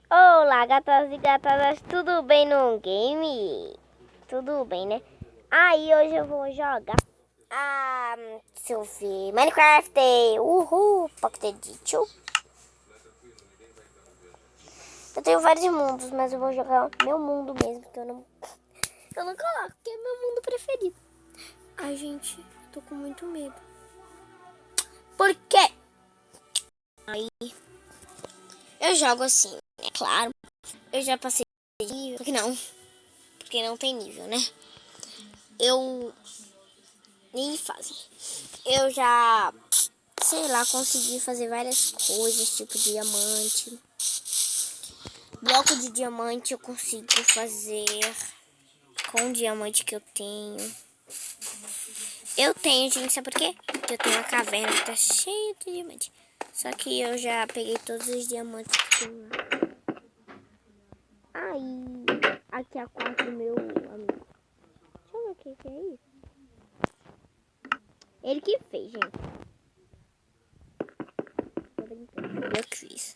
Olá, gatas e gatadas, tudo bem no game? Tudo bem, né? Aí hoje eu vou jogar deixa eu ver, Minecraft, uhul, Pocket Edition. Eu tenho vários mundos, mas eu vou jogar meu mundo mesmo, que eu não coloco, que é meu mundo preferido. Ai, gente, tô com muito medo. Por quê? Aí, eu jogo assim, é claro. Eu já passei de nível, porque não tem nível, né? Eu nem fazem. Eu já, sei lá, consegui fazer várias coisas, tipo diamante. Bloco de diamante eu consigo fazer com o diamante que eu tenho. Eu tenho, gente, sabe por quê? Porque eu tenho uma caverna que tá cheia de diamante. Só que eu já peguei todos os diamantes que tem lá. Aí, aqui é a quarto do meu amigo. Deixa eu ver o que é isso. Ele que fez, gente. Eu que fiz.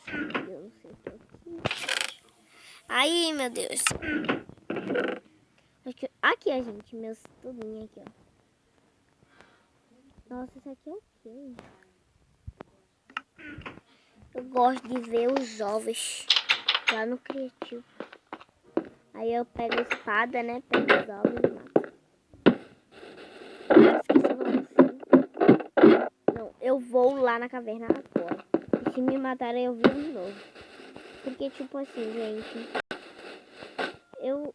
Eu não sei o que é aqui. Aí, meu Deus. Aqui, ó, gente. Meus tubinhos aqui, ó. Nossa, isso aqui é o quê? Eu gosto de ver os jovens lá no criativo. Aí eu pego a espada, né? Pego os ovos e mato. Esqueci o nome. Não, eu vou lá na caverna agora. E se me matarem, eu viro de novo. Porque, tipo assim, gente, eu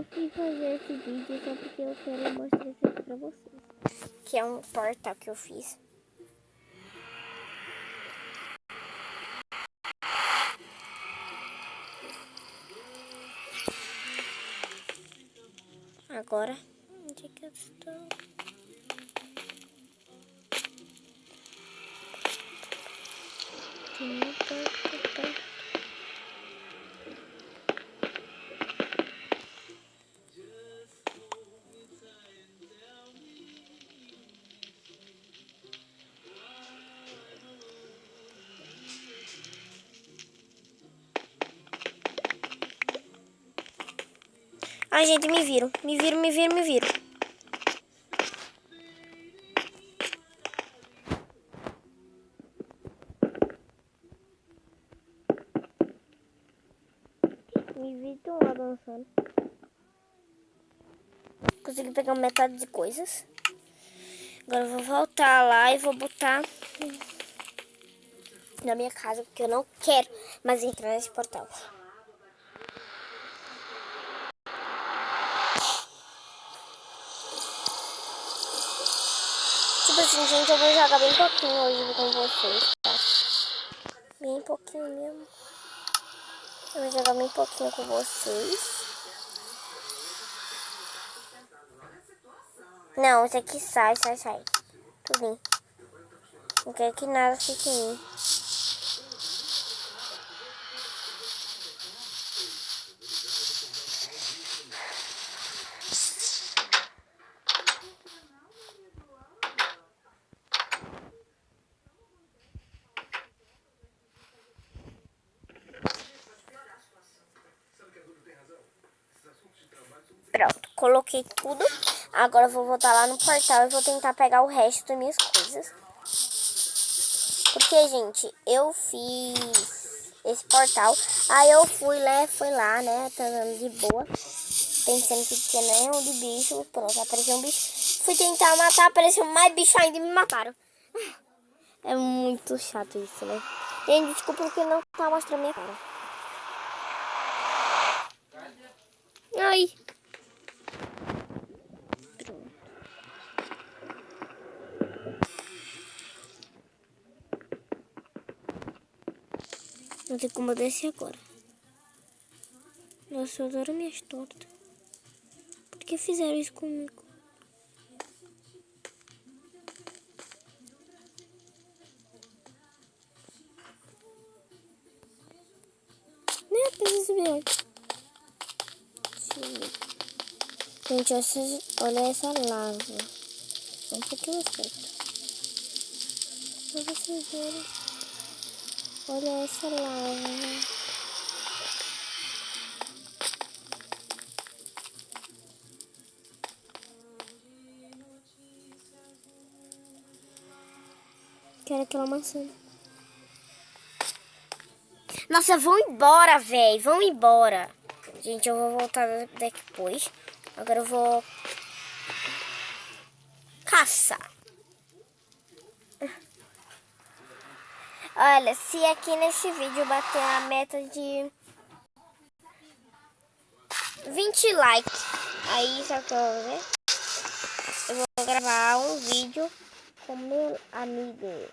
fui fazer esse vídeo só porque eu quero mostrar isso aqui pra vocês. Que é um portal que eu fiz. Agora, onde é que eu estou? Ai, gente, me viram. Me viram. Me viram lá dançando. Consegui pegar metade de coisas. Agora eu vou voltar lá e vou botar na minha casa, porque eu não quero mais entrar nesse portal. Tipo assim, gente, eu vou jogar bem pouquinho hoje com vocês, tá? Bem pouquinho mesmo. Eu vou jogar bem pouquinho com vocês. Não, isso aqui sai. Tudo bem. Não quero que nada fique em mim. Pronto, coloquei tudo. Agora eu vou voltar lá no portal e vou tentar pegar o resto das minhas coisas. Porque, gente, eu fiz esse portal. Aí eu fui lá, né, tá andando de boa. Pensando que tinha nenhum de bicho. Pronto, apareceu um bicho. Fui tentar matar, apareceu mais bicho ainda e me mataram. É muito chato isso, né? Gente, desculpa porque não tá mostrando minha cara. Ai. Pronto. Não tem como eu descer agora. Nossa, eu adoro minhas tortas. Por que fizeram isso comigo? Nem apenas subir. Gente, olha essa lava. Um pouquinho certo. Pra vocês verem. Olha essa lava. aquela maçã. Nossa, vão embora, velho. Vão embora. Gente, eu vou voltar depois. Agora eu vou caçar. Olha, se aqui nesse vídeo bater a meta de 20 likes, aí sabe o que eu vou ver? Eu vou gravar um vídeo com meu amigo.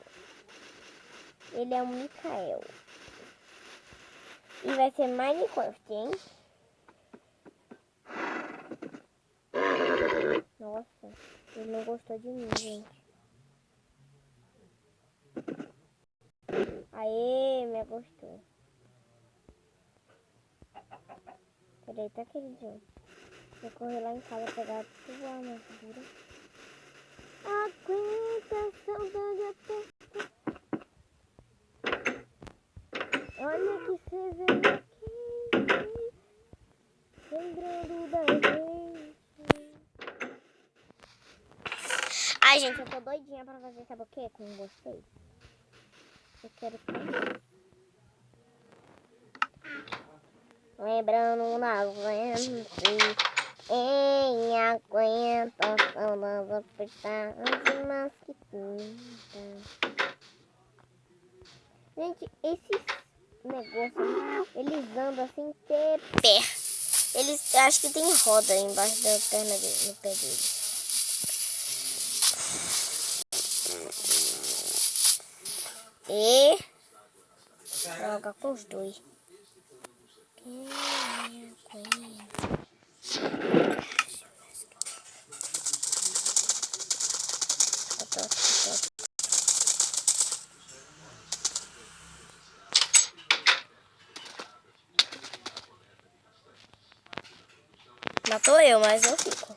Ele é o Mikael. E vai ser Minecraft, hein? Nossa, ele não gostou de mim, gente. Aê, me gostou. Peraí, tá, queridinho? Vou correr lá em casa pegar tudo a armadura. Aguenta a saudade até. Olha que você veio aqui, lembrando da gente. Ai, gente, eu tô doidinha pra fazer, sabe o que com vocês? Eu quero comer. Lembrando na gente, em aguenta a saudade apertada, mas que pinta. Gente, esses negócios, eles andam assim, pé. Eles, eu acho que tem roda embaixo da perna dele, no pé dele. E vou jogar com os dois. Matou eu, mas eu fico.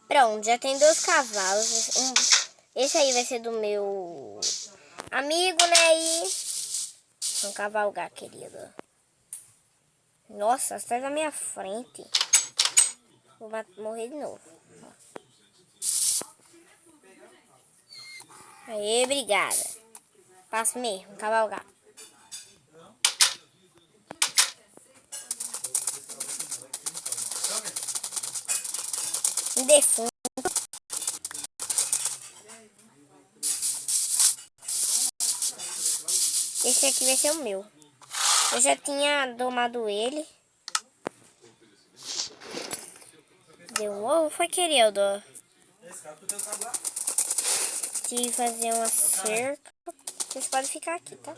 Pronto, já tem 2 cavalos. Esse aí vai ser do meu amigo, né? E vamos cavalgar, querido. Nossa, sai da minha frente. Vou morrer de novo. Aê, obrigada. Passo mesmo, cavalgar. Defunto. Esse aqui vai ser o meu. Eu já tinha domado ele. Deu um ovo, foi querido. De fazer uma cerca. Vocês podem ficar aqui, tá?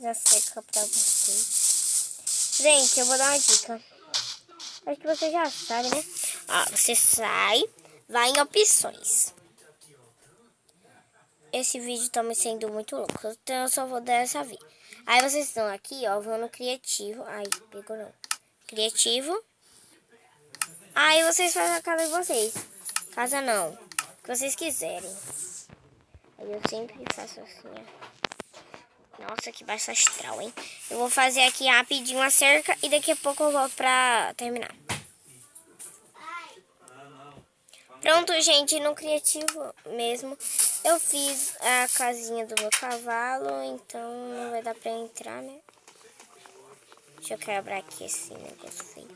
Já cerca pra vocês. Gente, eu vou dar uma dica. Acho que você já sabe, né? Ó, você sai, vai em opções. Esse vídeo tá me sendo muito louco, então eu só vou dar essa vez. Aí vocês estão aqui, ó, vão no criativo. Ai, pegou não. Criativo. Aí vocês fazem a casa de vocês. Casa não, o que vocês quiserem. Aí eu sempre faço assim, ó. Nossa, que baixo astral, hein? Eu vou fazer aqui rapidinho a cerca e daqui a pouco eu volto pra terminar. Pronto, gente, no criativo mesmo, eu fiz a casinha do meu cavalo, então não vai dar pra entrar, né? Deixa eu quebrar aqui esse negócio feio.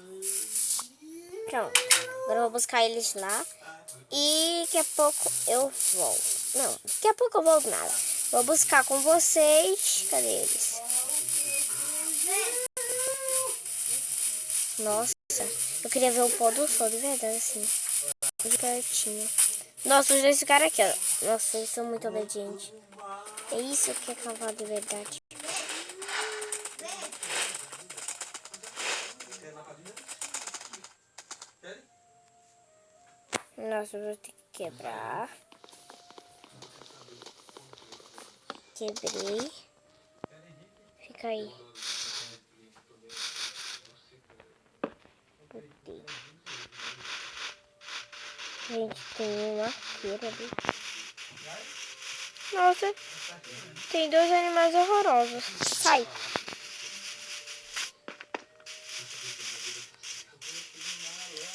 Pronto, agora eu vou buscar eles lá e daqui a pouco eu volto. Não, daqui a pouco eu volto nada. Vou buscar com vocês. Cadê eles? Nossa, eu queria ver o pôr do sol, de verdade, assim. De pertinho. Nossa, os dois ficaram aqui, ó. Nossa, eles são muito obedientes. É isso que é cavalo de verdade. Nossa, eu vou ter que quebrar. Quebrei. Fica aí. Botei. Gente, tem uma feira ali. Nossa. Tem dois animais horrorosos. Sai.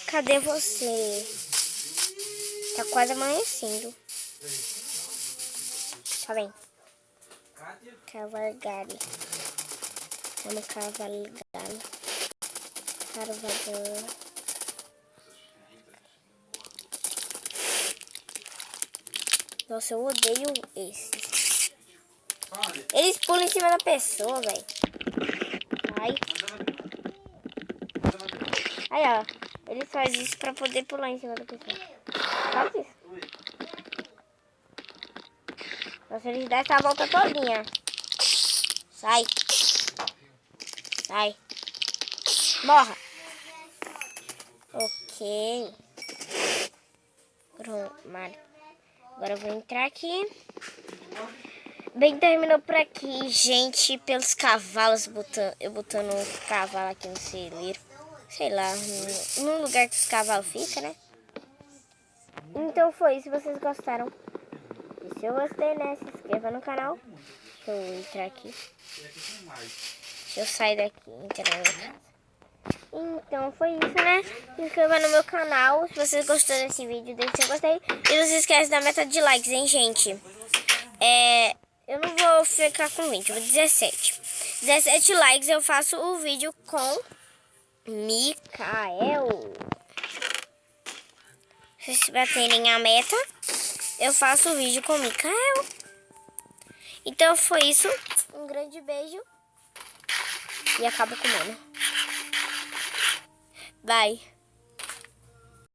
Cadê você? Tá quase amanhecendo. Tá bem. Cavalgare. Vamos cavalgar. Carvalhar. Nossa, eu odeio esses. Eles pulam em cima da pessoa, velho. Ai. Aí, ó. Ele faz isso pra poder pular em cima da pessoa. Faz isso. Nossa, eles dão essa volta todinha. Sai. Sai. Morra. Ok. Pronto, Mário. Agora eu vou entrar aqui. Bem, terminou por aqui, gente, pelos cavalos, eu botando um cavalo aqui no celeiro. Sei lá, no lugar que os cavalos ficam, né? Então foi isso, se vocês gostaram. E se eu gostei, né, se inscreva no canal. Deixa eu entrar aqui. Deixa eu sair daqui e entrar na minha casa. Então foi isso, né? Se inscreva no meu canal. Se vocês gostaram desse vídeo, deixe seu gostei. E não se esquece da meta de likes, hein, gente? Eu não vou ficar com 20, eu vou 17. 17 likes eu faço o vídeo com Mikael. Se vocês baterem a meta, eu faço o vídeo com Mikael. Então foi isso. Um grande beijo. E acabo comendo. Bye.